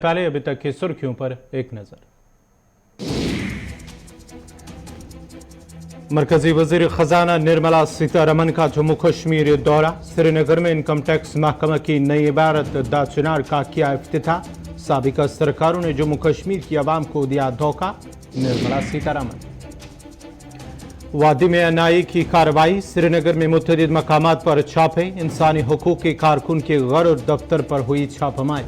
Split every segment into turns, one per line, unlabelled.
पहले अभी तक की सुर्खियों पर एक नजर। मरकजी वजीर खजाना निर्मला सीतारमन का जम्मू कश्मीर दौरा। श्रीनगर में इनकम टैक्स महकमा की नई इमारत दा चिनार का किया इफ्तिताह। साबिका सरकारों ने जम्मू कश्मीर की आवाम को दिया धोखा। निर्मला सीतारमन। वादी में एनआई की कार्रवाई। श्रीनगर में मुतअद्दिद मकामात पर छापे। इंसानी हुकूक के कारकुन के घर और दफ्तर पर हुई छापामारी।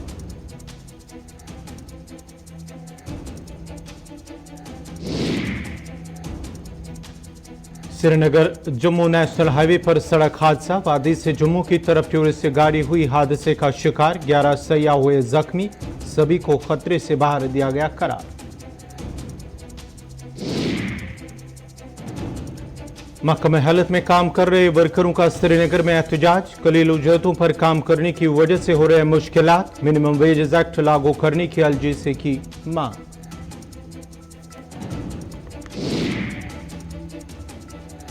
श्रीनगर जम्मू नेशनल हाईवे पर सड़क हादसा। वादी से जम्मू की तरफ टूरिस्ट गाड़ी हुई हादसे का शिकार। 11 सयाह हुए जख्मी। सभी को खतरे से बाहर दिया गया करार। महकमे हेल्थ में काम कर रहे वर्करों का श्रीनगर में एहतजाज। कलील उजरतों पर काम करने की वजह से हो रहे मुश्किलात। मिनिमम वेजेस एक्ट लागू करने की एलजीसी की मांग।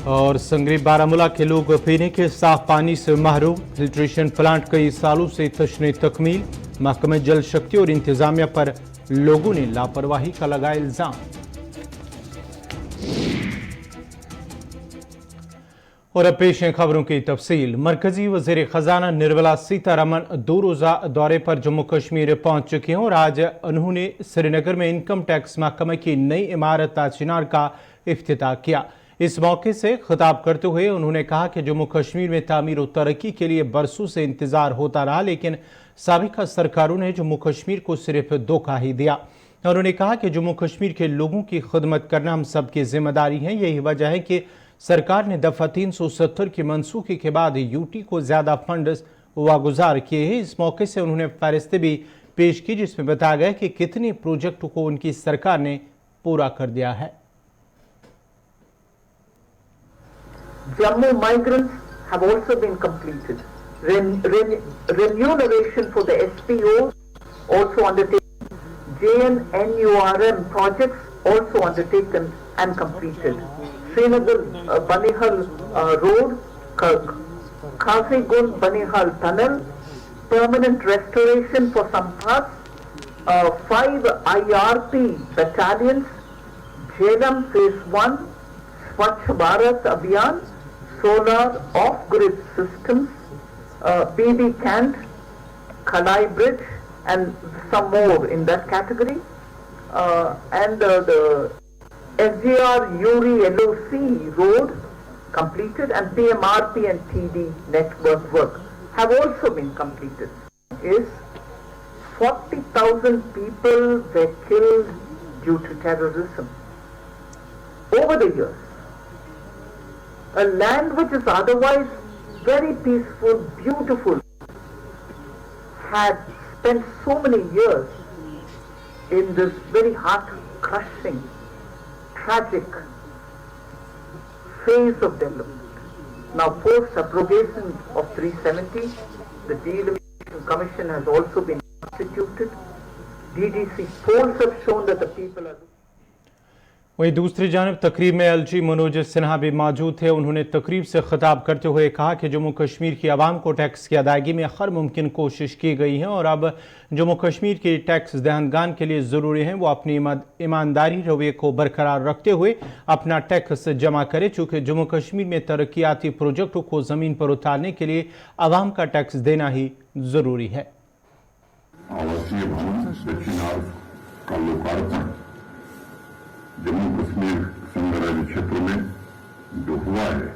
और संगरी बारामूला के लोग पीने के साफ पानी से महरूम। फिल्ट्रेशन प्लांट कई सालों से तशने तकमील। महकमे जल शक्ति और इंतजामिया पर लोगों ने लापरवाही का लगाया इल्जाम। और अब पेश है खबरों की तफसील। मरकजी वजीर खजाना निर्मला सीतारमन 2 रोजा दौरे पर जम्मू कश्मीर पहुंच चुके हैं और आज उन्होंने श्रीनगर में इनकम टैक्स महकमे की नई इमारत ताचिनार का इफ्तिताह किया। इस मौके से खिताब करते हुए उन्होंने कहा कि जम्मू कश्मीर में तामीर और तरक्की के लिए बरसों से इंतजार होता रहा, लेकिन साबिका सरकारों ने जम्मू कश्मीर को सिर्फ धोखा ही दिया। उन्होंने कहा कि जम्मू कश्मीर के लोगों की खिदमत करना हम सबकी जिम्मेदारी है। यही वजह है कि सरकार ने दफा 370 की मनसूखी के बाद यूटी को ज्यादा फंड वागुजार किए हैं। इस मौके से उन्होंने फहरिस्तें भी पेश की जिसमें बताया गया कि कितने प्रोजेक्टों को उनकी सरकार ने पूरा कर दिया है।
Jammu migrants have also been completed. Remuneration for the SPOs also undertaken. JNNURM projects also undertaken and completed. Srinagar Banihal Road, Khazigun Banihal Tunnel, permanent restoration for some parts, 5 IRP battalions, Jhelum Phase 1, Swachh Bharat Abhiyan, solar off-grid systems, BB Cant, Khalai Bridge, and some more in that category. And the SGR Uri LOC road completed, and PMRP and TD network work have also been completed. Is 40,000 people were killed due to terrorism over the years. A land which is otherwise very peaceful, beautiful, had spent so many years in this very heart-crushing, tragic phase of development. Now, post-abrogation of 370, the Delimitation Commission has also been constituted. DDC polls have shown that the people are...
वहीं दूसरी जानिब तकरीब में LG Manoj Sinha भी मौजूद थे। उन्होंने तकरीब से खिताब करते हुए कहा कि जम्मू कश्मीर की आवाम को टैक्स की अदायगी में हर मुमकिन कोशिश की गई है और अब जम्मू कश्मीर की टैक्स दहनगान के लिए ज़रूरी है वो अपनी ईमानदारी रवैये को बरकरार रखते हुए अपना टैक्स जमा करे। चूँकि जम्मू कश्मीर में तरक्याती प्रोजेक्टों को ज़मीन पर उतारने के लिए आवाम का टैक्स देना ही ज़रूरी है।
जम्मू कश्मीर संघराज्य क्षेत्र में जो हुआ है,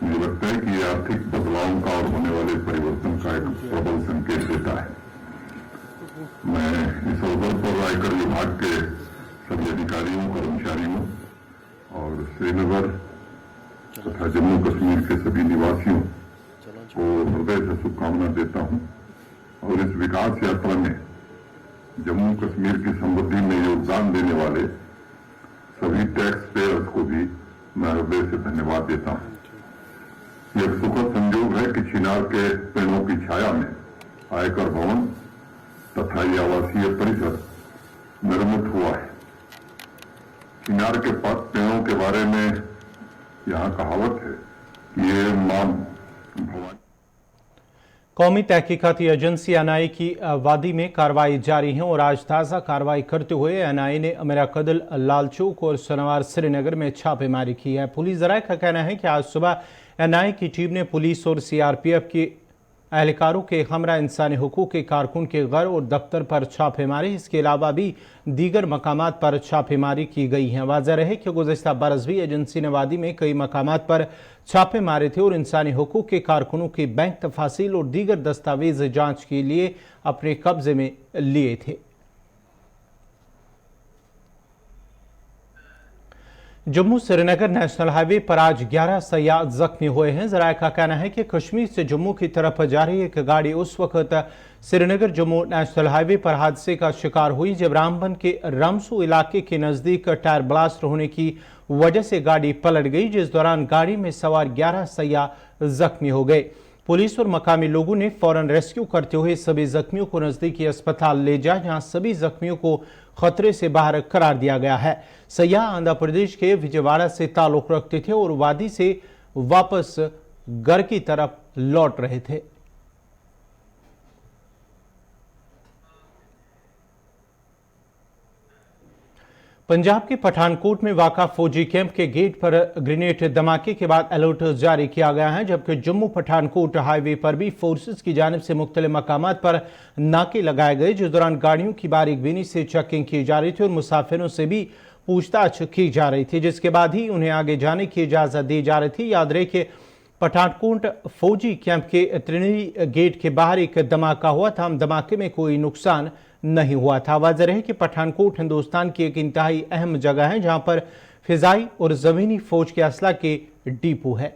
मुझे लगता है कि ये आर्थिक बदलाव का और होने वाले परिवर्तन का एक प्रबल संकेत देता है। मैं इस अवसर पर आयकर विभाग के सभी अधिकारियों, कर्मचारियों और श्रीनगर तथा जम्मू कश्मीर के सभी निवासियों को हृदय से शुभकामना देता हूं और इस विकास यात्रा में जम्मू कश्मीर की समृद्धि में योगदान देने वाले सभी टैक्स पेयर्स को भी मैं हृदय से धन्यवाद देता हूं। यह सुखद संयोग है कि चिनार के पेड़ों की छाया में आयकर भवन तथा ये आवासीय परिसर निर्मित हुआ है। चिनार के पेड़ों के बारे में यहाँ कहावत है कि ये मां भवानी
कौमी तहकीकाती एजेंसी एनआईए की वादी में कार्रवाई जारी है और आज ताज़ा कार्रवाई करते हुए एनआईए ने अमीराकदल, लालचौक और सनवार श्रीनगर में छापेमारी की है। पुलिस ज़राए का कहना है कि आज सुबह एनआईए की टीम ने पुलिस और सीआरपीएफ के एहलकारों के हमरा इंसानी हुकूक के कारकुन के घर और दफ्तर पर छापेमारी, इसके अलावा भी दीगर मकामात पर छापेमारी की गई है। वाज़ेह रहे कि गुज़श्ता बरस भी एजेंसी ने वादी में कई मकामात पर छापे मारे थे और इंसानी हुकूक के कारकुनों के बैंक तफासिल और दीगर दस्तावेज जांच के लिए अपने कब्जे में लिए थे। जम्मू श्रीनगर नेशनल हाईवे पर आज 11 सयाह जख्मी हुए हैं। ज़राए का कहना है कि कश्मीर से जम्मू की तरफ जा रही एक गाड़ी उस वक्त श्रीनगर जम्मू नेशनल हाईवे पर हादसे का शिकार हुई जब रामबन के रामसू इलाके के नज़दीक टायर ब्लास्ट होने की वजह से गाड़ी पलट गई, जिस दौरान गाड़ी में सवार 11 सयाह जख्मी हो गए। पुलिस और मकामी लोगों ने फौरन रेस्क्यू करते हुए सभी जख्मियों को नज़दीकी अस्पताल ले जाया, जहां सभी जख्मियों को खतरे से बाहर करार दिया गया है। सयाह आंध्र प्रदेश के विजयवाड़ा से ताल्लुक रखते थे और वादी से वापस घर की तरफ लौट रहे थे। पंजाब के पठानकोट में वाक़ा फौजी कैंप के गेट पर ग्रेनेड धमाके के बाद अलर्ट जारी किया गया है, जबकि जम्मू पठानकोट हाईवे पर भी फोर्सेस की जानिब से मुख्तलिफ मकामात पर नाके लगाए गए, जिस दौरान गाड़ियों की बारीक बीनी से चेकिंग की जा रही थी और मुसाफिरों से भी पूछताछ की जा रही थी, जिसके बाद ही उन्हें आगे जाने की इजाज़त दी जा रही थी। याद रहे कि पठानकोट फौजी कैंप के त्रिनेरी गेट के बाहर एक धमाका हुआ था। धमाके में कोई नुकसान नहीं हुआ था। वाज़ेह रहे कि पठानकोट हिंदुस्तान की एक इंतहाई अहम जगह है, जहां पर फिजाई और ज़मीनी फौज के असला के डिपो है।